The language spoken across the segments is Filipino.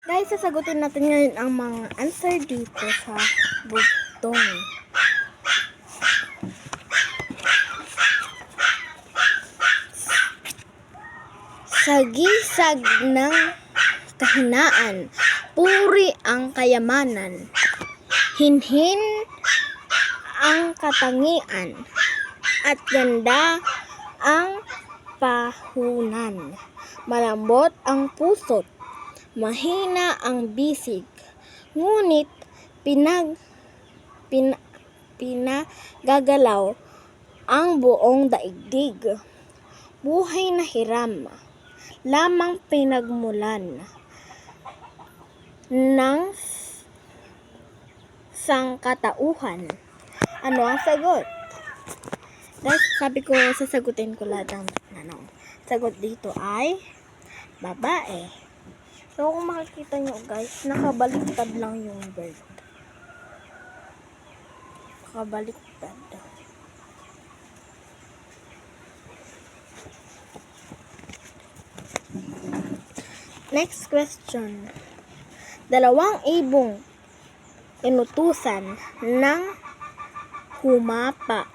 Guys, sasagutin natin ngayon ang mga answer dito sa bugtong. Sagisag ng kahinaan, puri ang kayamanan, hinhin ang katangian, at ganda ang pahunan. Malambot ang puso't mahina ang bisig, ngunit pinagagalaw ang buong daigdig. Buhay na hiram lamang pinagmulan ng sangkatauhan. Ano ang sagot? Guys, sabi ko, sasagutin ko lahat ng tanong. Sagot dito ay babae. So, kung makikita nyo guys, nakabaliktad lang yung bird. Nakabaliktad. Next question. Dalawang ibong inutusan ng humapa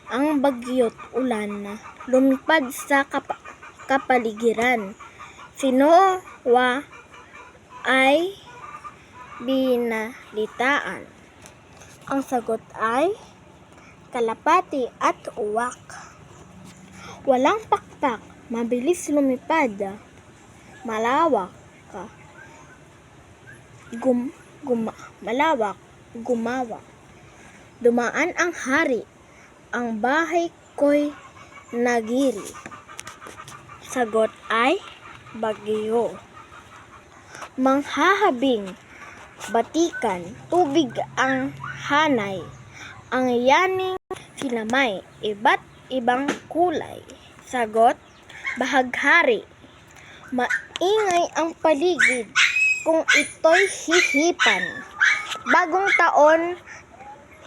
ang bagyo't ulan, lumipad sa kapaligiran. Sino ay binalitaan? Ang sagot ay kalapati at uwak. Walang pakpak, mabilis lumipad, malawak, gumawa. Dumaan ang hari, ang bahay ko'y nagiri. Sagot ay bagyo. Manghahabing batikan, tubig ang hanay, ang yaning sinamay, iba't ibang kulay. Sagot, bahaghari. Maingay ang paligid kung ito'y hihipan. Bagong taon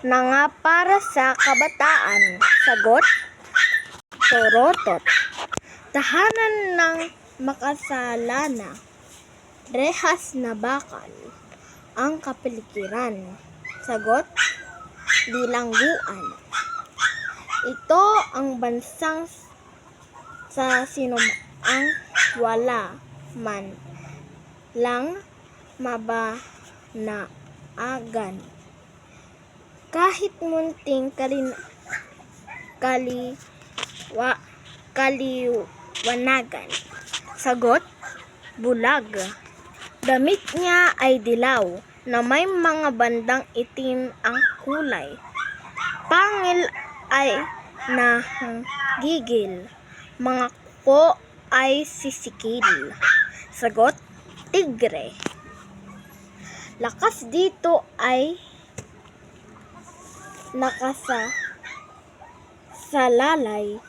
na nga para sa kabataan. Sagot, torotot. Tahanan ng makasalana, rehas na bakal ang kapaligiran. Sagot, bilangguan. Ito ang bansang sa sinumaang wala man lang mabanaagan, kahit munting kaliwanagan. Sagot, bulag. Damit niya ay dilaw na may mga bandang itim ang kulay. Pangil ay nagigil, mga kuko ay sisikil. Sagot, tigre. Lakas dito ay nakasalalay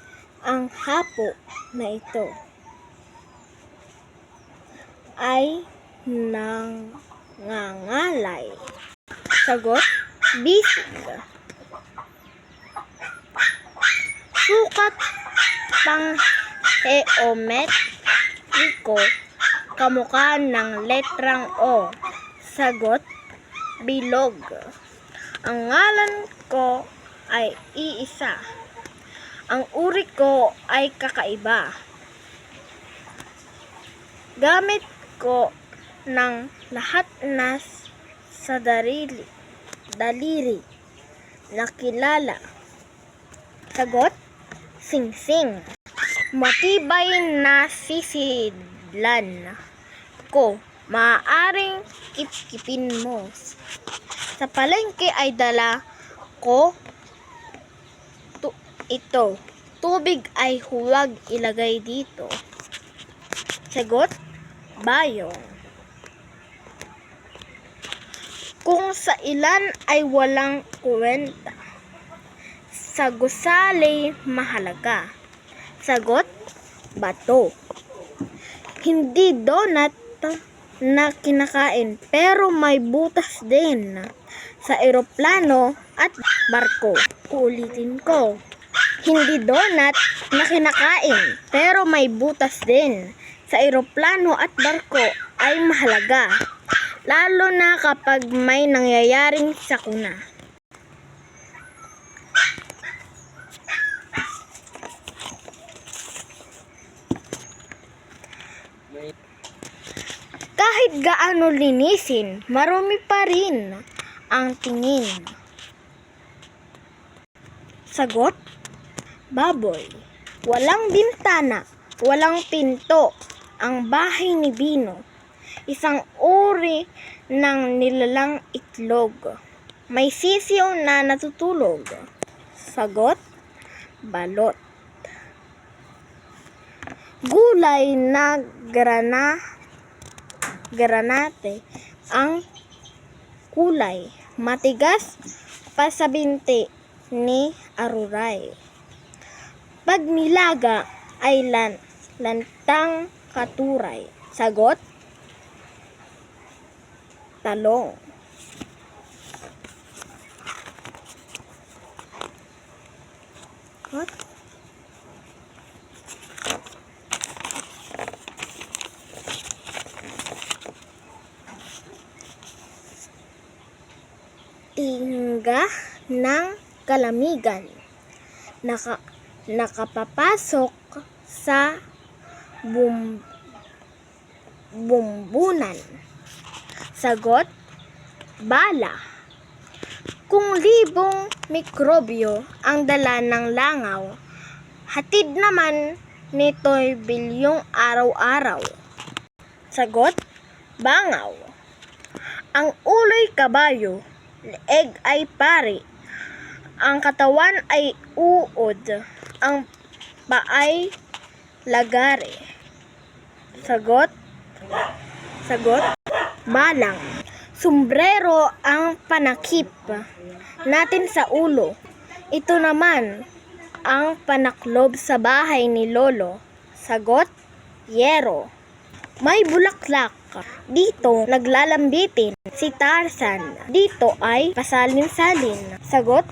ang hapo na ito ay nangangalay. Sagot, bisig. Sukat pang geometriko, kamukha ng letrang O. Sagot, bilog. Ang ngalan ko ay iisa, ang uri ko ay kakaiba. Gamit ko ng lahat na sa daliri nakilala. Sagot, singsing. Matibay na sisidlan ko, maaaring kipkipin mo. Sa palengke ay dala ko ito. Tubig ay huwag ilagay dito. Sagot, bayong. Kung sa ilan ay walang kwenta, sa gusali mahalaga. Sagot, bato. Hindi donut na kinakain pero may butas din. Sa eroplano at barko. Uulitin ko. Hindi donut na kinakain pero may butas din. Sa eroplano at barko ay mahalaga. lalo na kapag may nangyayaring sakuna. Kahit gaano linisin, marumi pa rin ang tingin. Sagot? Baboy. Walang bintana, walang pinto ang bahay ni Bino. Isang uri ng nilalang itlog. May sisiw na natutulog. Sagot? Balot. Gulay na granate ang kulay. Matigas pa sa binti ni Aruray. Pag nilaga ay lantang katuray. Sagot? Talong. What? Tingga ng kalamigan. Nakapapasok sa bumbunan. Sagot? Bala. Kung libong mikrobyo ang dala ng langaw, hatid naman nito'y bilyong araw-araw. Sagot? Bangaw. Ang ulo'y kabayo, leeg ay pari, ang katawan ay uod, ang paay lagare. Sagot? Balang. Sombrero ang panakip natin sa ulo. Ito naman ang panaklob sa bahay ni Lolo. Sagot? Yero. May bulaklak. Dito naglalambitin si Tarzan. Dito ay pasalin-salin. Sagot?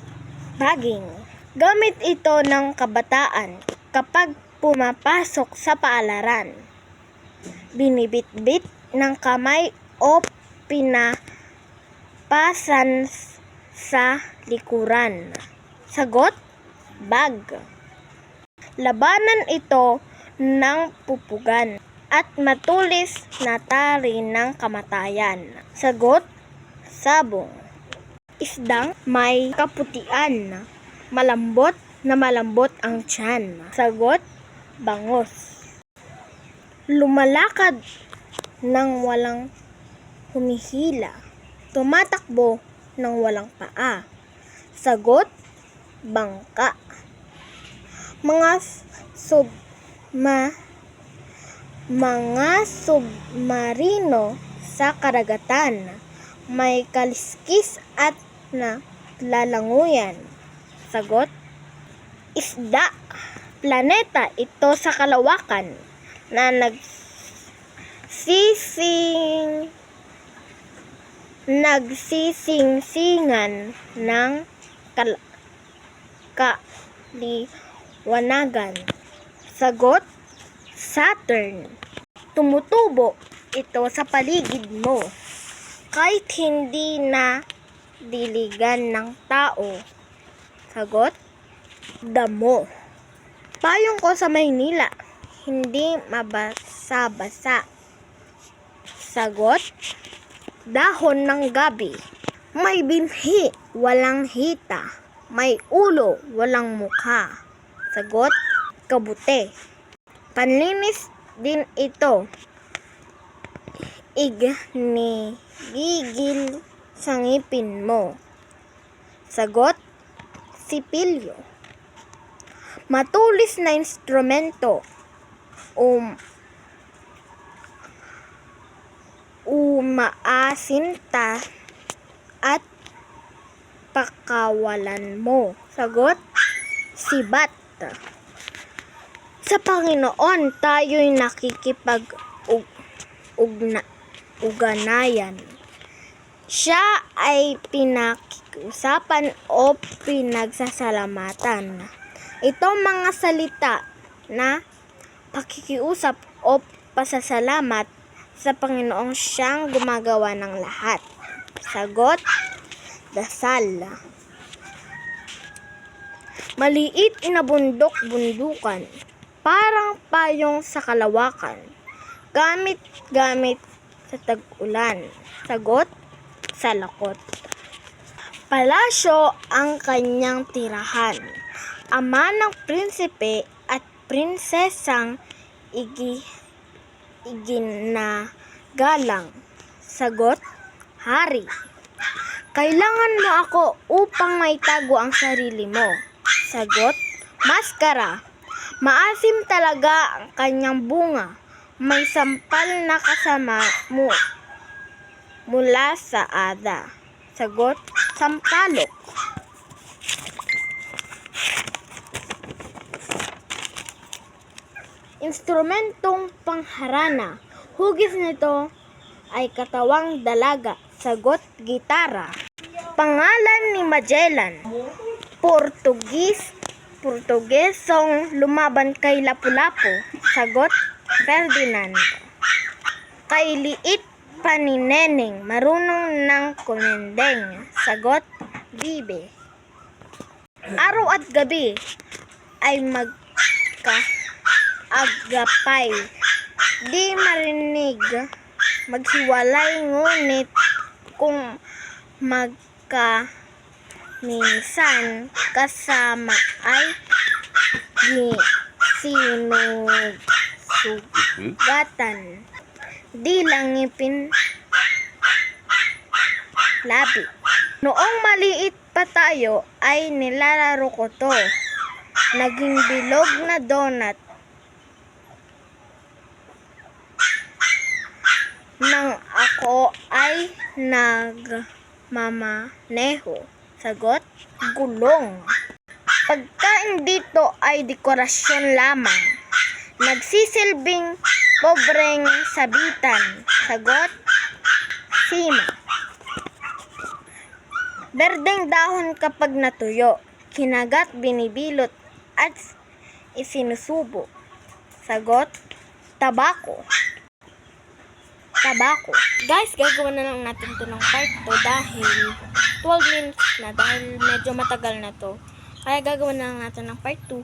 Baging. Gamit ito ng kabataan kapag pumapasok sa paalaran. Binibit-bit ng kamay o pinapasan sa likuran. Sagot? Bag. Labanan ito ng pupugan at matulis na tari ng kamatayan. Sagot? Sabong. Isdang may kaputian, malambot na malambot ang tiyan. Sagot? Bangos. Lumalakad nang walang humihila, tumatakbo nang walang paa. Sagot? Bangka. Mga submarino sa karagatan, may kaliskis at lalanguyan. Sagot? Isda. Planeta ito sa kalawakan na nagsisingsingan ng kaliwanagan. Sagot? Saturn. Tumutubo ito sa paligid mo kahit hindi na diligan ng tao. Sagot? Damo. Payong ko sa Maynila, hindi mabasa-basa. Sagot? Dahon ng gabi. May binhi, walang hita. May ulo, walang mukha. Sagot? Kabute. Panlinis din ito. Igigil sa ngipin mo. Sagot? Sipilyo. Matulis na instrumento. Umaasinta at pakawalan mo. Sagot? Sibat. Sa Panginoon tayo'y nakikipag-ugnayan. Siya ay pinakiusapan o pinagsasalamatan. Itong mga salita na pakikiusap o pasasalamat sa Panginoong siyang gumagawa ng lahat. Sagot, dasal. Maliit inabundok-bundukan, parang payong sa kalawakan, gamit-gamit sa tag-ulan. Sagot, salakot. Palasyo ang kanyang tirahan, ama ng prinsipe at prinsesang iginagalang. Sagot, hari. Kailangan mo ako upang maitago ang sarili mo. Sagot, maskara. Maasim talaga ang kanyang bunga. May sampal na kasama mo mula sa ada. Sagot, sampalok. Instrumentong pangharana. Hugis nito ay katawang dalaga. Sagot, gitara. Pangalan ni Magellan. Portugesong lumaban kay Lapu-Lapu. Sagot, Ferdinand. Kay liit pa ni Neneng, marunong ng kumendeng. Sagot, Bibe. Araw at gabi ay magkaagapay. Di marinig maghiwalay, ngunit kung minsan kasama ay sinusugatan. Di lang ngipin labi. Noong maliit pa tayo ay nilalaro ko to. Naging bilog na donut nang ako ay nagmamaneho. Sagot, gulong. Pagkain dito ay dekorasyon lamang. Nagsisilbing pobreng sabitan. Sagot, sima. Berdeng dahon kapag natuyo. Kinagat, binibilot at isinusubo. Sagot, tabako. Guys, gagawin na lang natin to ng part 2 dahil 12 minutes na, dahil medyo matagal na to. Kaya gagawin na lang natin ng part 2.